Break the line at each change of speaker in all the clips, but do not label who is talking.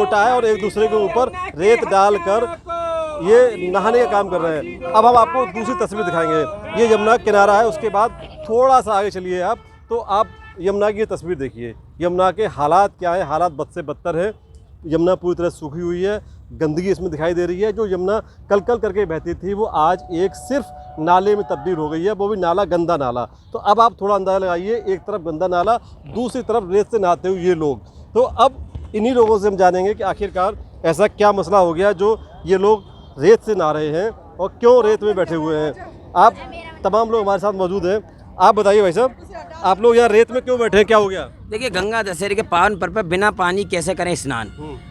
लोटा है और एक दूसरे के ऊपर रेत डालकर ये नहाने का काम कर रहे हैं। अब हम आपको दूसरी तस्वीर दिखाएंगे। ये यमुना किनारा है, उसके बाद थोड़ा सा आगे चलिए आप, तो आप यमुना की ये तस्वीर देखिए। यमुना के हालात क्या है, हालात बद से बदतर है। यमुना पूरी तरह सूखी हुई है, गंदगी इसमें दिखाई दे रही है। जो यमुना कल कल करके बहती थी वो आज एक सिर्फ नाले में तब्दील हो गई है, वो भी नाला गंदा नाला। तो अब आप थोड़ा अंदाज़ा लगाइए, एक तरफ गंदा नाला, दूसरी तरफ रेत से नहाते हुए ये लोग। तो अब इन्हीं लोगों से हम जानेंगे कि आखिरकार ऐसा क्या मसला हो गया जो ये लोग रेत से नहा रहे हैं और क्यों रेत में बैठे हुए हैं। आप तमाम लोग हमारे साथ मौजूद हैं, आप बताइए भाई साहब, आप लोग यहाँ रेत में क्यों बैठे हैं, क्या हो गया?
देखिए, गंगा दशहरे के पावन पर्व पर बिना पानी कैसे करें स्नान।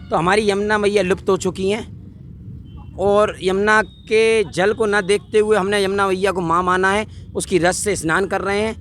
तो हमारी यमुना मैया लुप्त हो चुकी हैं और यमुना के जल को न देखते हुए हमने यमुना मैया को माँ माना है, उसकी रस से स्नान कर रहे हैं।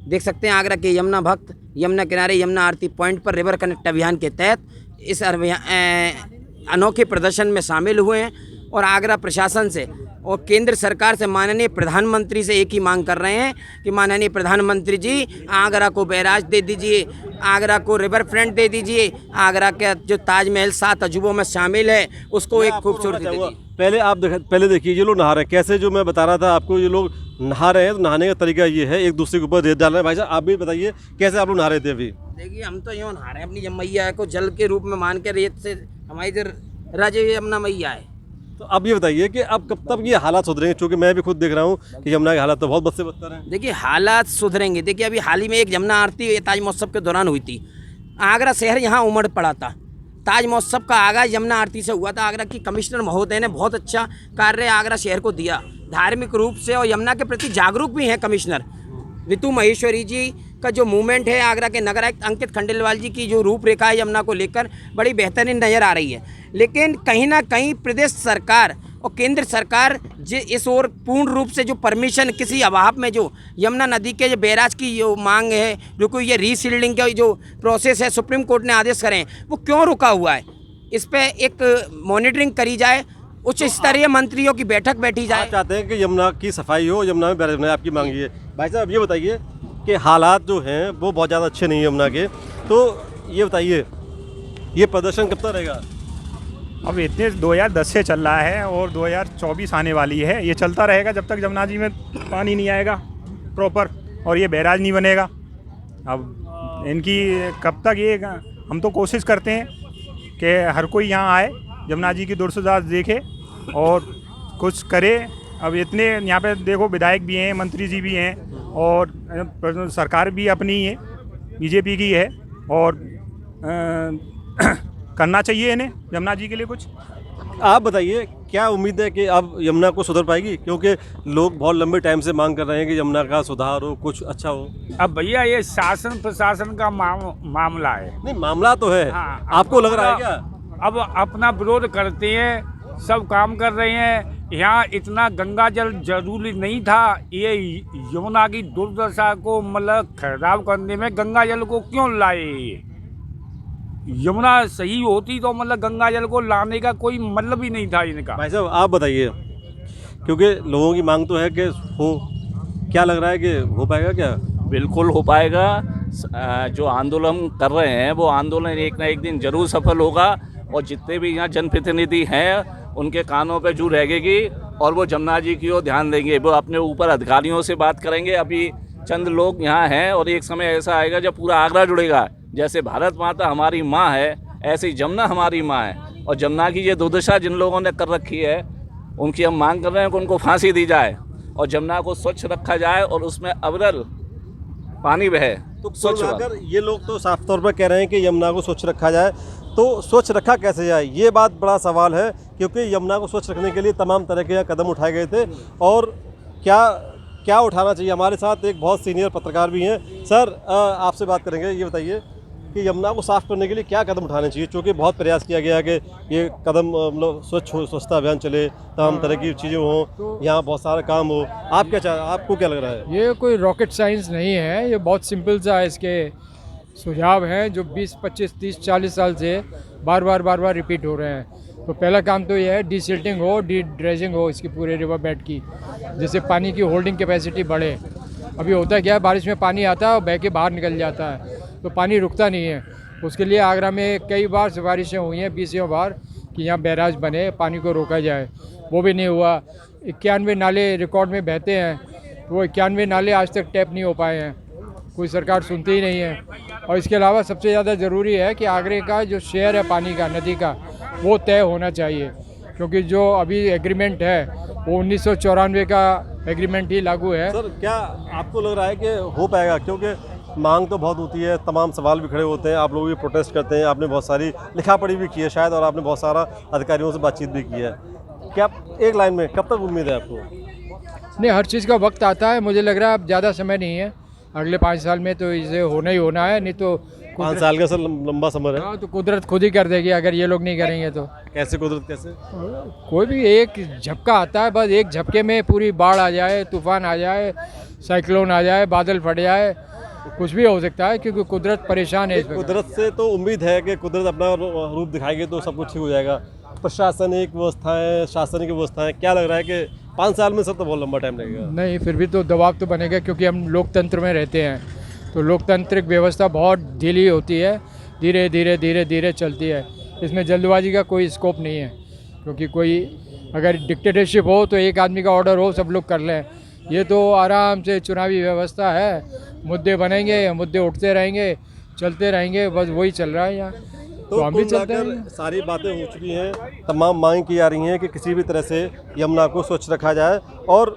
देख सकते हैं आगरा के यमुना भक्त यमुना किनारे यमुना आरती पॉइंट पर रिवर कनेक्ट अभियान के तहत इस अनोखे प्रदर्शन में शामिल हुए हैं और आगरा प्रशासन से और केंद्र सरकार से माननीय प्रधानमंत्री से एक ही मांग कर रहे हैं कि माननीय प्रधानमंत्री जी आगरा को बैराज दे दीजिए, आगरा को रिवर फ्रंट दे दीजिए, आगरा के जो ताजमहल 7 अजूबों में शामिल है उसको एक खूबसूरती दे दीजिए।
पहले देखिए ये लोग नहा रहे हैं कैसे, जो मैं बता रहा था आपको, ये लोग नहा रहे हैं। तो नहाने का तरीका ये है, एक दूसरे के ऊपर रेत डाल रहे हैं। भाई साहब आप भी बताइए कैसे आप लोग नहा रहे थे अभी?
देखिए, हम तो यूँ नहा रहे हैं, अपनी मैया को जल के रूप में मान के रेत से हमारी इधर राजे यमुना मैया है।
तो अब ये बताइए कि अब कब तक ये हालात सुधरेंगे, क्योंकि मैं भी खुद देख रहा हूँ कि यमुना के हालात तो बहुत बद से बदतर हैं।
देखिए, हालात सुधरेंगे। देखिए, अभी हाल ही में एक यमुना आरती ताज महोत्सव के दौरान हुई थी। आगरा शहर यहाँ उमड़ पड़ा था। ताज महोत्सव का आगाज़ यमुना आरती से हुआ था। आगरा की कमिश्नर महोदय ने बहुत अच्छा कार्य आगरा शहर को दिया, धार्मिक रूप से, और यमुना के प्रति जागरूक भी हैं कमिश्नर ऋतु महेश्वरी जी का जो मूवमेंट है। आगरा के नगर आयुक्त अंकित खंडेलवाल जी की जो रूपरेखा है यमुना को लेकर बड़ी बेहतरीन नज़र आ रही है। लेकिन कहीं ना कहीं प्रदेश सरकार और केंद्र सरकार इस ओर पूर्ण रूप से जो परमिशन किसी अभाव में जो यमुना नदी के जो बैराज की जो मांग है, जो कोई ये रीसील्डिंग का जो प्रोसेस है सुप्रीम कोर्ट ने आदेश करें, वो क्यों रुका हुआ है, इस पर एक मॉनिटरिंग करी जाए, उच्च स्तरीय मंत्रियों की बैठक बैठी जाए।
आप चाहते हैं कि यमुना की सफाई हो, यमुना में बैराज बनाए, आपकी मांग ये। भाई साहब ये बताइए कि हालात जो हैं वो बहुत ज़्यादा अच्छे नहीं है यमुना के, तो ये बताइए ये प्रदर्शन कब तक रहेगा?
अब इतने 2010 से चल रहा है और 2024 आने वाली है, ये चलता रहेगा जब तक जमुना जी में पानी नहीं आएगा प्रॉपर और ये बैराज नहीं बनेगा। अब इनकी कब तक ये, हम तो कोशिश करते हैं कि हर कोई यहाँ आए, यमुना जी की दुर्दशा देखे और कुछ करे। अब इतने यहाँ पे देखो विधायक भी हैं, मंत्री जी भी हैं और सरकार भी अपनी ही है, बीजेपी की है, और करना चाहिए इन्हें यमुना जी के लिए कुछ।
आप बताइए क्या उम्मीद है कि अब यमुना को सुधर पाएगी, क्योंकि लोग बहुत लंबे टाइम से मांग कर रहे हैं कि यमुना का सुधार हो, कुछ अच्छा हो।
अब भैया ये शासन प्रशासन का मामला है।
नहीं, मामला तो है।
हाँ,
आपको लग रहा है क्या?
अब अपना विरोध करते हैं, सब काम कर रहे हैं। यहाँ इतना गंगा जल जरूरी नहीं था, ये यमुना की दुर्दशा को मतलब खराब करने में गंगा जल को क्यों लाए? यमुना सही होती तो मतलब गंगा जल को लाने का कोई मतलब ही नहीं था इनका।
भाई साहब आप बताइए, क्योंकि लोगों की मांग तो है कि हो, क्या लग रहा है कि हो पाएगा क्या?
बिल्कुल हो पाएगा। जो आंदोलन कर रहे हैं वो आंदोलन एक ना एक दिन जरूर सफल होगा और जितने भी यहाँ जनप्रतिनिधि हैं उनके कानों पे जू रहेगी और वो जमुना जी की ओर ध्यान देंगे। वो अपने ऊपर अधिकारियों से बात करेंगे। अभी चंद लोग यहाँ हैं और एक समय ऐसा आएगा जब पूरा आगरा जुड़ेगा। जैसे भारत माता हमारी माँ है, ऐसे ही जमुना हमारी माँ है और जमुना की ये दुर्दशा जिन लोगों ने कर रखी है उनकी हम मांग कर रहे हैं कि उनको फांसी दी जाए और जमुना को स्वच्छ रखा जाए और उसमें अविरल पानी बहे।
तो स्वच्छ, अगर ये लोग तो साफ तौर पर कह रहे हैं कि यमुना को स्वच्छ रखा जाए, तो स्वच्छ रखा कैसे जाए, ये बात बड़ा सवाल है, क्योंकि यमुना को स्वच्छ रखने के लिए तमाम तरह के कदम उठाए गए थे। और क्या उठाना चाहिए? हमारे साथ एक बहुत सीनियर पत्रकार भी हैं। सर आपसे बात करेंगे, ये बताइए कि यमुना को साफ करने के लिए क्या कदम उठाने चाहिए, क्योंकि बहुत प्रयास किया गया कि ये कदम मतलब स्वच्छता अभियान चले, तमाम तरह की चीज़ें हों, यहाँ बहुत सारा काम हो। आपको क्या लग रहा है?
ये कोई रॉकेट साइंस नहीं है, ये बहुत सिंपल सा इसके सुझाव हैं जो 20, 25, 30, 40 साल से बार बार रिपीट हो रहे हैं। तो पहला काम तो यह है डीसिल्टिंग हो, डी ड्रेजिंग हो इसकी पूरे रिवर बेड की, जिससे पानी की होल्डिंग कैपेसिटी बढ़े। अभी होता क्या है, बारिश में पानी आता है और बह के बाहर निकल जाता है, तो पानी रुकता नहीं है। उसके लिए आगरा में कई बार सिफारिशें हुई हैं 20 बार कि यहाँ बैराज बने, पानी को रोका जाए, वो भी नहीं हुआ। 91 नाले रिकॉर्ड में बहते हैं, तो वो 91 नाले आज तक टैप नहीं हो पाए हैं, कोई सरकार सुनती ही नहीं है। और इसके अलावा सबसे ज़्यादा ज़रूरी है कि आगरे का जो शेयर है पानी का, नदी का, वो तय होना चाहिए, क्योंकि जो अभी एग्रीमेंट है वो 1994 का एग्रीमेंट ही लागू है।
सर क्या आपको लग रहा है कि हो पाएगा? क्योंकि मांग तो बहुत होती है, तमाम सवाल भी खड़े होते हैं, आप लोग भी प्रोटेस्ट करते हैं, आपने बहुत सारी लिखा पढ़ी भी की है शायद, और आपने बहुत सारा अधिकारियों से बातचीत भी की है। क्या एक लाइन में कब तक उम्मीद है आपको?
नहीं, हर चीज़ का वक्त आता है, मुझे लग रहा है अब ज़्यादा समय नहीं है, अगले 5 साल में तो इसे होना ही होना है, नहीं तो
5 साल का सर लंबा समय है।
हाँ, तो कुदरत खुद ही कर देगी अगर ये लोग नहीं करेंगे तो।
कैसे कुदरत कैसे?
कोई भी एक झपका आता है, बस एक झपके में पूरी बाढ़ आ जाए, तूफान आ जाए, साइक्लोन आ जाए, बादल फट जाए, कुछ भी हो सकता है, क्योंकि कुदरत परेशान है इस वक्त।
कुदरत से तो उम्मीद है कि कुदरत अपना रूप दिखाएगी तो सब कुछ ठीक हो जाएगा। प्रशासनिक व्यवस्थाएं, शासनिक व्यवस्थाएं, क्या लग रहा है कि 5 साल में सर तो बहुत लंबा टाइम लगेगा?
नहीं, फिर भी तो दबाव तो बनेगा, क्योंकि हम लोकतंत्र में रहते हैं, तो लोकतांत्रिक व्यवस्था बहुत ढीली होती है, धीरे धीरे धीरे धीरे चलती है, इसमें जल्दबाजी का कोई स्कोप नहीं है। क्योंकि कोई अगर डिक्टेटरशिप हो तो एक आदमी का ऑर्डर हो सब लोग कर लें, ये तो आराम से चुनावी व्यवस्था है, मुद्दे बनेंगे, मुद्दे उठते रहेंगे, चलते रहेंगे, बस वही चल रहा है यहाँ। तो हम भी चलते हैं।
सारी बातें हो चुकी हैं, तमाम मांग की जा रही हैं कि किसी भी तरह से यमुना को स्वच्छ रखा जाए, और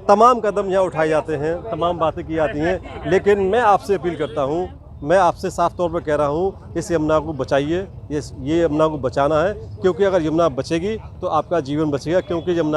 तमाम कदम यहाँ उठाए जाते हैं, तमाम बातें की जाती हैं। लेकिन मैं आपसे अपील करता हूँ, मैं आपसे साफ तौर पर कह रहा हूँ, इस यमुना को बचाइए, ये यमुना को बचाना है, क्योंकि अगर यमुना बचेगी तो आपका जीवन बचेगा, क्योंकि यमुना